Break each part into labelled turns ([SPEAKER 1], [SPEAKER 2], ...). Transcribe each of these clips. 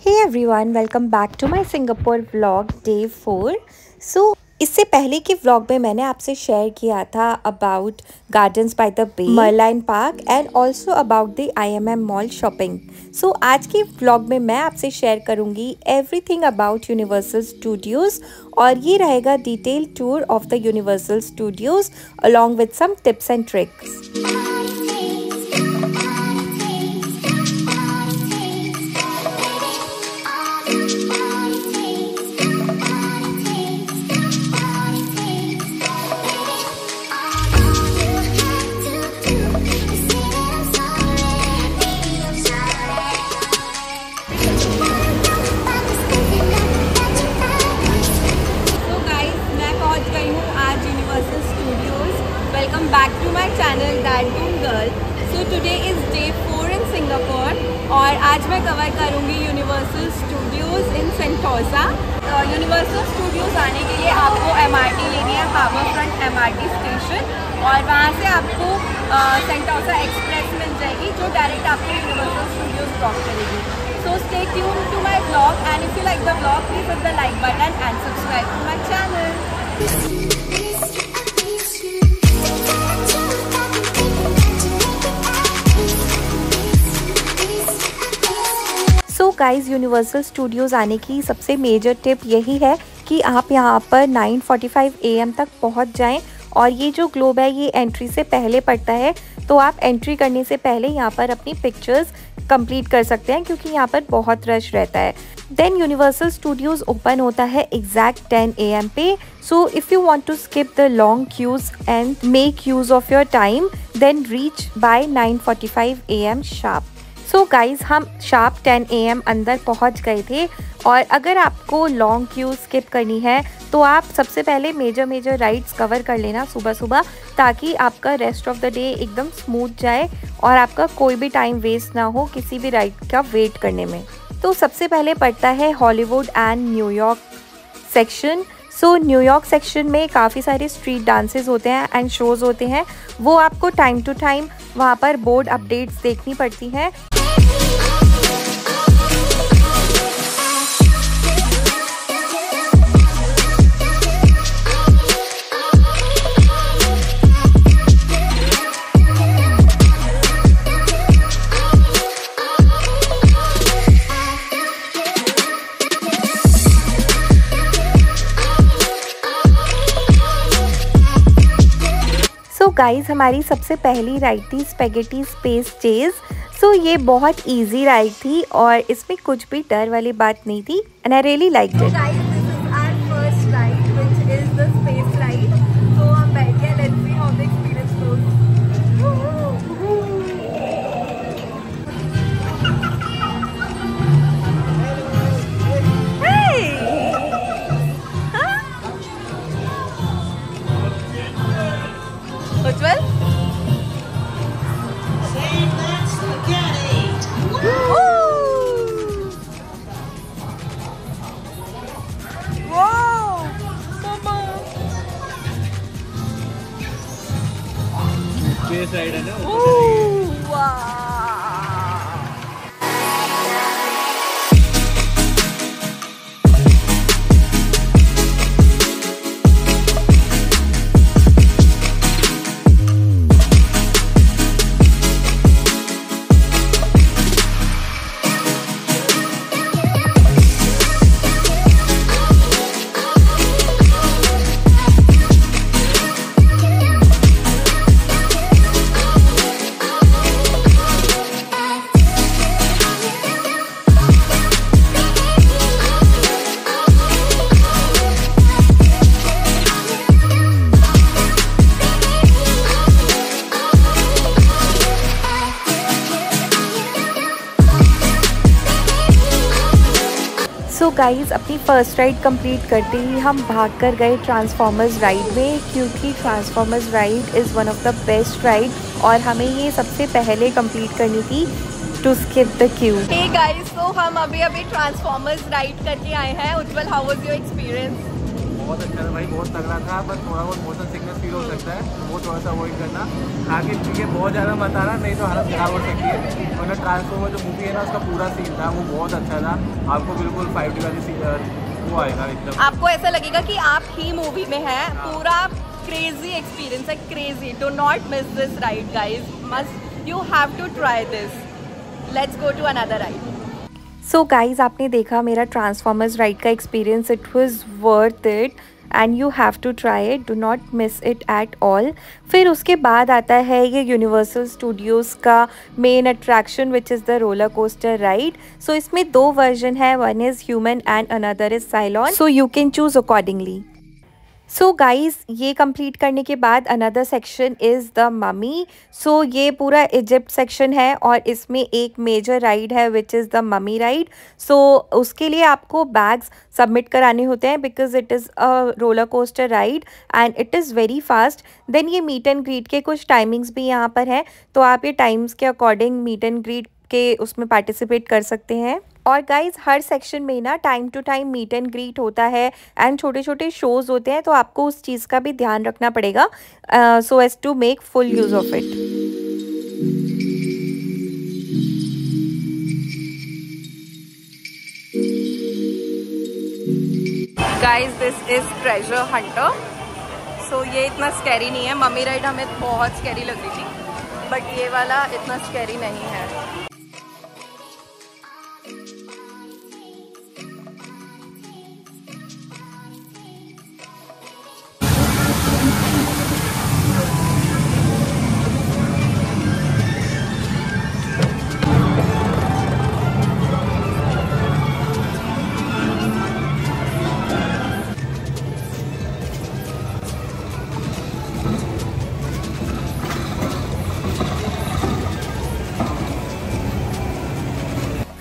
[SPEAKER 1] Hey everyone, welcome back to my Singapore vlog day 4। इससे पहले के व्लॉग में मैंने आपसे शेयर किया था about gardens by the bay, Merlion park and also about the IMM mall shopping. आज के व्लॉग में मैं आपसे शेयर करूंगी एवरीथिंग अबाउट यूनिवर्सल स्टूडियोज़ और ये रहेगा detail tour of the Universal Studios along with some tips and tricks.
[SPEAKER 2] Welcome back to my channel That Boom Girl. So today is day 4 in Singapore और आज मैं cover करूँगी universal Studios इन Sentosa. Universal Studios आने के लिए आपको MRT लेनी है, हार्बर फ्रंट MRT स्टेशन, और वहाँ से आपको सेंटोसा एक्सप्रेस मिल जाएगी जो डायरेक्ट आपको यूनिवर्सल स्टूडियोज़ ड्रॉप करेगी। So stay tuned to my vlog and if you like the vlog, please hit the like button and subscribe to my channel.
[SPEAKER 1] Guys, universal Studios आने की सबसे major tip यही है कि आप यहाँ पर 9:45 AM तक पहुँच जाएं। और ये जो ग्लोब है ये एंट्री से पहले पड़ता है, तो आप एंट्री करने से पहले यहाँ पर अपनी पिक्चर्स कंप्लीट कर सकते हैं क्योंकि यहाँ पर बहुत रश रहता है। देन यूनिवर्सल स्टूडियोज़ ओपन होता है एग्जैक्ट 10 AM पे। So if you want to skip the long queues and make use of your time, then reach by 9:45 AM sharp. Guys, हम शार्प 10 AM अंदर पहुंच गए थे। और अगर आपको लॉन्ग क्यू स्किप करनी है तो आप सबसे पहले मेजर राइड्स कवर कर लेना सुबह सुबह, ताकि आपका रेस्ट ऑफ द डे एकदम स्मूथ जाए और आपका कोई भी टाइम वेस्ट ना हो किसी भी राइड का वेट करने में। तो सबसे पहले पड़ता है Hollywood and New York section. New York section में काफ़ी सारे स्ट्रीट डांसेस होते हैं एंड शोज़ होते हैं, वो आपको टाइम टू टाइम वहाँ पर बोर्ड अपडेट्स देखनी पड़ती हैं। गाइज, हमारी सबसे पहली राइड थी स्पेगेटी स्पेस चेज। ये बहुत इजी राइड थी और इसमें कुछ भी डर वाली बात नहीं थी and I really liked it.
[SPEAKER 2] हम बैठ गए, let's see how the experience goes. Ujjwal?
[SPEAKER 3] Space ride है ना।
[SPEAKER 1] गाइज़, अपनी फर्स्ट राइड कंप्लीट करते ही हम भाग कर गए ट्रांसफॉर्मर्स राइड में, क्योंकि Transformers ride is one of the best ride और हमें ये सबसे पहले कंप्लीट करनी थी to skip the queue.
[SPEAKER 2] Hey guys, तो हम अभी ट्रांसफॉर्मर्स राइड करके आए हैं। Ujjwal, how was your experience?
[SPEAKER 3] बहुत अच्छा था भाई, बहुत तगड़ा था। पर थोड़ा बहुत मोशन सिकनेस फील हो सकता है, तो वो थोड़ा सा अवॉइड करना। आगे पीछे बहुत ज़्यादा मत आना, नहीं तो हालत खराब हो सकती है। वरना ट्रांसफॉर्मर जो मूवी है ना, उसका पूरा सीन था वो बहुत अच्छा था। आपको बिल्कुल 5D वाली वो आएगा एकदम,
[SPEAKER 2] आपको ऐसा लगेगा कि आप ही मूवी में हैं। पूरा क्रेजी एक्सपीरियंस है, crazy. Do not miss this ride guys, must you have to try this. Let's go to another ride.
[SPEAKER 1] So guys, आपने देखा मेरा ट्रांसफॉर्मर्स राइड का experience. It was worth it and you have to try it, do not miss it at all. फिर उसके बाद आता है ये यूनिवर्सल स्टूडियोज़ का main attraction which is the roller coaster ride. So इसमें 2 वर्जन है, one is human and another is Cylon, so you can choose accordingly. So guys, ये कंप्लीट करने के बाद another section is the Mummy. So ये पूरा Egypt section है और इसमें एक मेजर राइड है which is the Mummy ride. So उसके लिए आपको बैग्स सबमिट कराने होते हैं because it is a roller coaster ride and it is very fast. Then ये मीट एंड ग्रीट के कुछ टाइमिंग्स भी यहाँ पर हैं, तो आप ये टाइम्स के अकॉर्डिंग मीट एंड ग्रीट के उसमें पार्टिसिपेट कर सकते हैं। और गाइज, हर सेक्शन में ना time to time meet and greet होता है एंड छोटे छोटे शोज़ होते हैं, तो आपको उस चीज़ का भी ध्यान रखना पड़ेगा so as to make full use of it.
[SPEAKER 2] Guys, this is Treasure Hunter. So ये इतना स्कैरी नहीं है। मम्मी राइड हमें बहुत स्कैरी लग रही थी, बट ये वाला इतना स्कैरी नहीं है।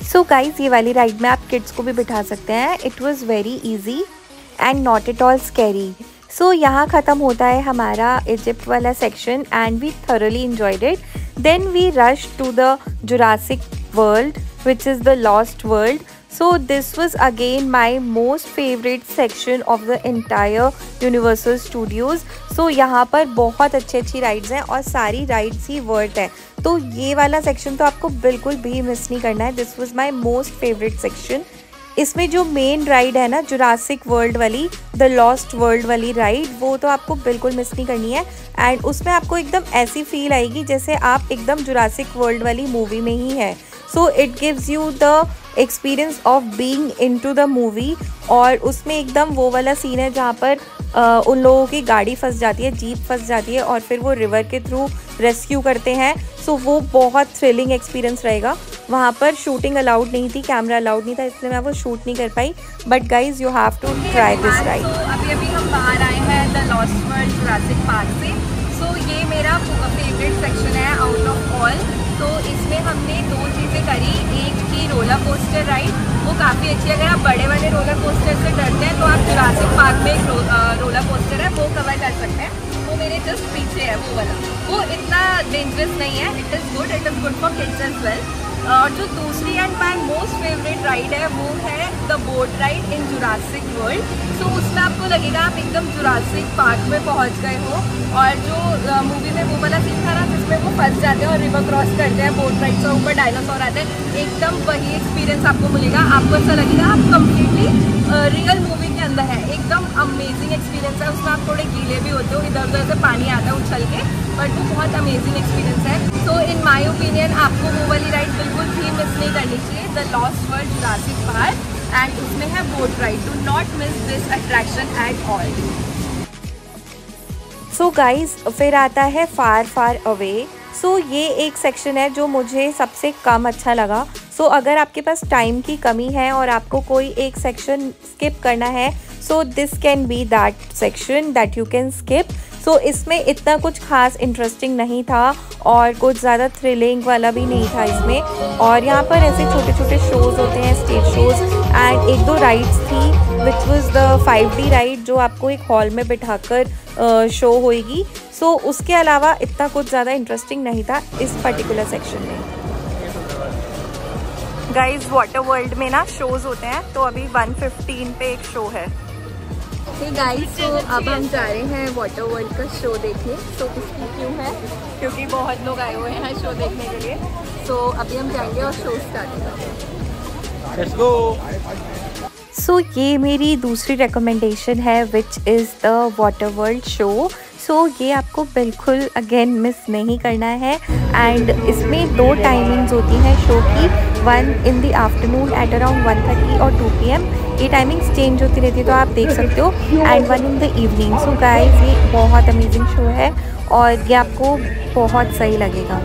[SPEAKER 1] सो गाइज़, ये वाली राइड में आप किड्स को भी बिठा सकते हैं। It was very easy and not at all scary. So यहाँ ख़त्म होता है हमारा इजिप्ट वाला section and we thoroughly enjoyed it. Then we rushed to the Jurassic World, which is the Lost World. So this was again my most favorite section of the entire Universal Studios. So यहाँ पर बहुत अच्छी rides हैं और सारी rides ही worth है, तो ये वाला सेक्शन तो आपको बिल्कुल भी मिस नहीं करना है। This was my most favourite section. इसमें जो मेन राइड है ना, जुरासिक वर्ल्ड वाली, द लॉस्ट वर्ल्ड वाली राइड, वो तो आपको बिल्कुल मिस नहीं करनी है। एंड उसमें आपको एकदम ऐसी फील आएगी जैसे आप एकदम जुरासिक वर्ल्ड वाली मूवी में ही है। So it gives you the experience of being into the movie. और उसमें एकदम वो वाला सीन है जहाँ पर उन लोगों की गाड़ी फंस जाती है, जीप फंस जाती है और फिर वो रिवर के थ्रू रेस्क्यू करते हैं। सो वो बहुत थ्रिलिंग एक्सपीरियंस रहेगा। वहाँ पर शूटिंग अलाउड नहीं थी, कैमरा अलाउड नहीं था, इसलिए मैं वो शूट नहीं कर पाई। But guys, you have to try this ride.
[SPEAKER 2] अभी हम बाहर आए हैं the Lost World Jurassic Park से। सो ये मेरा फेवरेट सेक्शन है आउट ऑफ ऑल। तो इसमें हमने 2 चीज़ें करी। एक की रोलर कोस्टर राइड, वो काफ़ी अच्छी है। अगर आप बड़े वाले रोलर कोस्टर से डरते हैं तो आप जुरासिक पार्क में एक रोलर कोस्टर है, वो कवर कर सकते हैं। वो मेरे जस्ट पीछे है वो वाला। वो इतना डेंजरस नहीं है, it is good for kids as well. और जो दूसरी and my most favourite ride है वो है the boat ride in Jurassic World. So उसमें आपको लगेगा आप एकदम जुरासिक पार्क में पहुंच गए हो। और जो मूवी में वो वाला सीन था ना जिसमें वो फंस जाते हैं और रिवर क्रॉस करते हैं बोट राइड से, ऊपर डायनासोर आते हैं, एकदम वही एक्सपीरियंस आपको मिलेगा। आपको ऐसा लगेगा आप कम्प्लीटली रियल मूवी के अंदर है। एकदम अमेजिंग एक्सपीरियंस है। उसमें आप थोड़े गीले भी होते हो, इधर उधर से पानी आता है उछल के, बट वो बहुत अमेजिंग एक्सपीरियंस है। सो इन माई ओपिनियन आपको वो वाली राइड बिल्कुल भी मिस नहीं करनी चाहिए, the Lost World Jurassic park. And उसमें है boat ride. Do not miss this attraction at all.
[SPEAKER 1] So guys, फिर आता है फार फार अवे। सो ये एक सेक्शन है जो मुझे सबसे कम अच्छा लगा। सो अगर आपके पास टाइम की कमी है और आपको कोई एक सेक्शन स्किप करना है, so this can be that section that you can skip. So इसमें इतना कुछ खास इंटरेस्टिंग नहीं था और कुछ ज़्यादा थ्रिलिंग वाला भी नहीं था इसमें। और यहाँ पर ऐसे छोटे छोटे शोज़ होते हैं, स्टेज शोज़, एंड 1-2 राइड्स थी which was the 5D ride जो आपको एक हॉल में बिठाकर शो होएगी। सो उसके अलावा इतना कुछ ज़्यादा इंटरेस्टिंग नहीं था इस पर्टिकुलर सेक्शन में।
[SPEAKER 2] गाइज, वाटर वर्ल्ड में ना शोज़ होते हैं, तो अभी 1:15 पे एक शो है। हे गाइस, तो अब हम जा रहे हैं वाटर वर्ल्ड का शो देखने। तो इसकी क्यों है, क्योंकि बहुत लोग आए हुए हैं शो देखने के लिए। तो अभी हम जाएंगे और शो स्टार्ट करेंगे।
[SPEAKER 3] Let's go.
[SPEAKER 1] सो ये मेरी दूसरी रिकमेंडेशन है which is the Water World show. So ये आपको बिल्कुल अगेन मिस नहीं करना है। एंड इसमें 2 टाइमिंग्स होती हैं शो की, 1 in the afternoon at around 1:30 और 2 PM। ये टाइमिंग्स चेंज होती रहती है तो आप देख सकते हो, and 1 in the evening। So guys, ये बहुत अमेजिंग शो है और ये आपको बहुत सही लगेगा।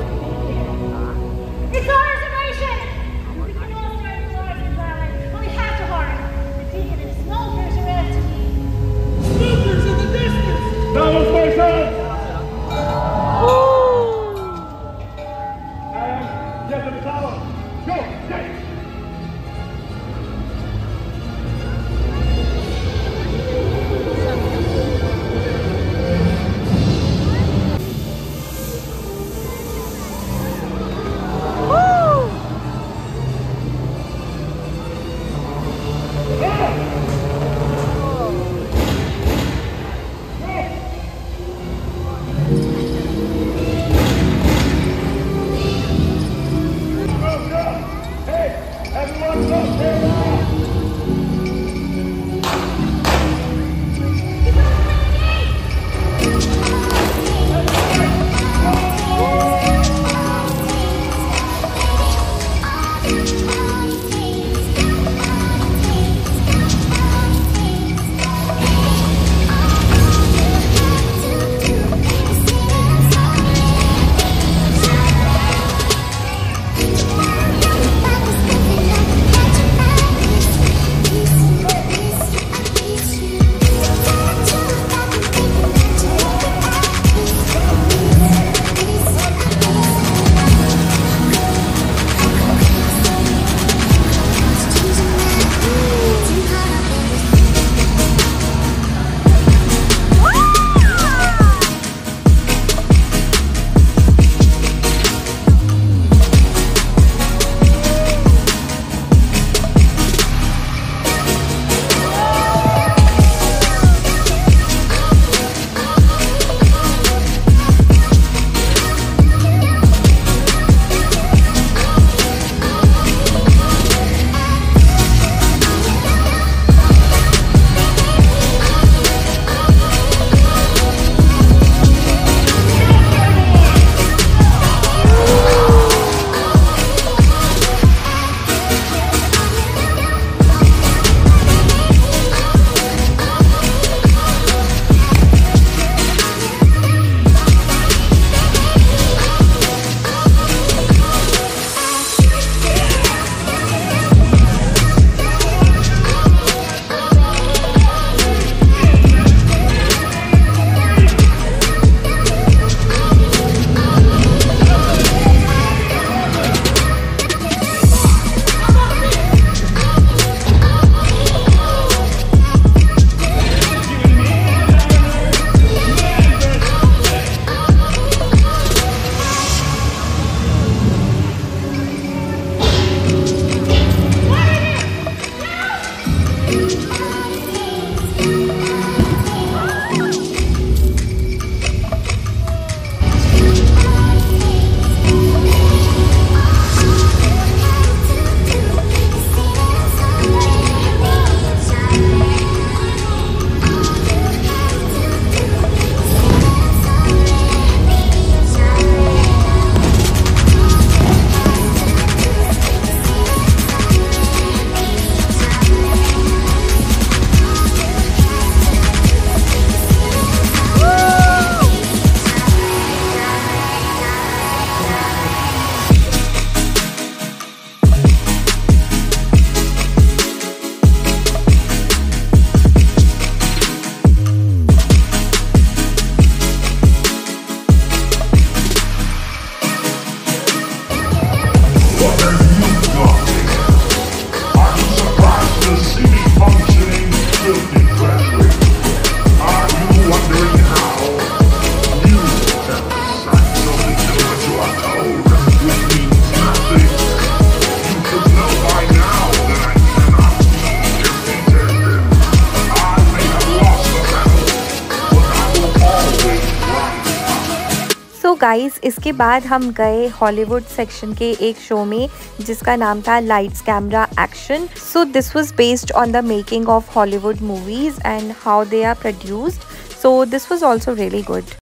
[SPEAKER 1] गाइस इसके बाद हम गए हॉलीवुड सेक्शन के एक शो में जिसका नाम था lights camera action. So this was based on the making of Hollywood movies and how they are produced. So this was also really good.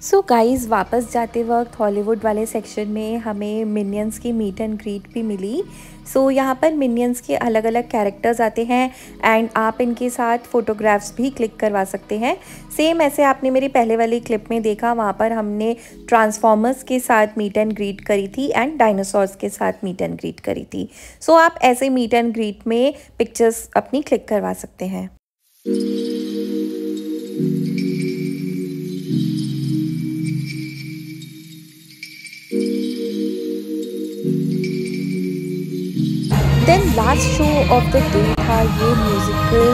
[SPEAKER 1] So guys वापस जाते वक्त हॉलीवुड वाले सेक्शन में हमें मिनियंस की मीट एंड ग्रीट भी मिली। सो यहाँ पर मिनियंस के अलग अलग कैरेक्टर्स आते हैं एंड आप इनके साथ फ़ोटोग्राफ्स भी क्लिक करवा सकते हैं। सेम ऐसे आपने मेरी पहले वाली क्लिप में देखा, वहाँ पर हमने ट्रांसफॉर्मर्स के साथ मीट एंड ग्रीट करी थी एंड डायनासोर्स के साथ मीट एंड ग्रीट करी थी। सो आप ऐसे मीट एंड ग्रीट में पिक्चर्स अपनी क्लिक करवा सकते हैं। Then last show of the day था ये musical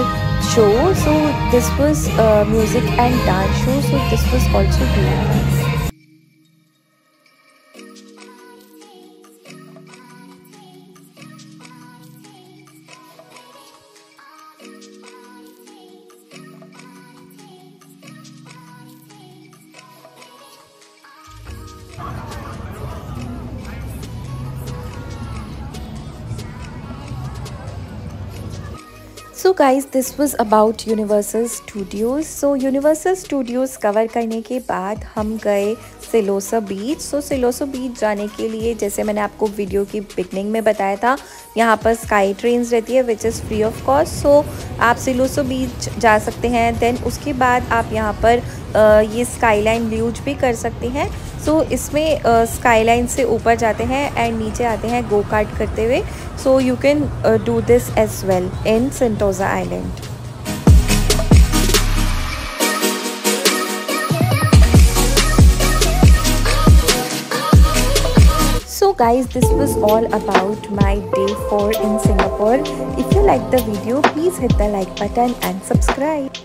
[SPEAKER 1] show. So this was music and dance show. So this was also really nice. So guys this was about Universal Studios. So Universal Studios cover करने के बाद हम गए सिलोसा बीच। सो सिलोसा बीच जाने के लिए जैसे मैंने आपको वीडियो की बिगनिंग में बताया था, यहाँ पर स्काई ट्रेन्स रहती है which is free of cost. So आप सिलोसा बीच जा सकते हैं। देन उसके बाद आप यहाँ पर ये स्काईलाइन व्यूज भी कर सकते हैं। सो इसमें स्काईलाइन से ऊपर जाते हैं एंड नीचे आते हैं गो कार्ट करते हुए। So you can do this as well in Sentosa island. So guys, this was all about my day 4 in Singapore. If you like the video, please hit the like button and subscribe.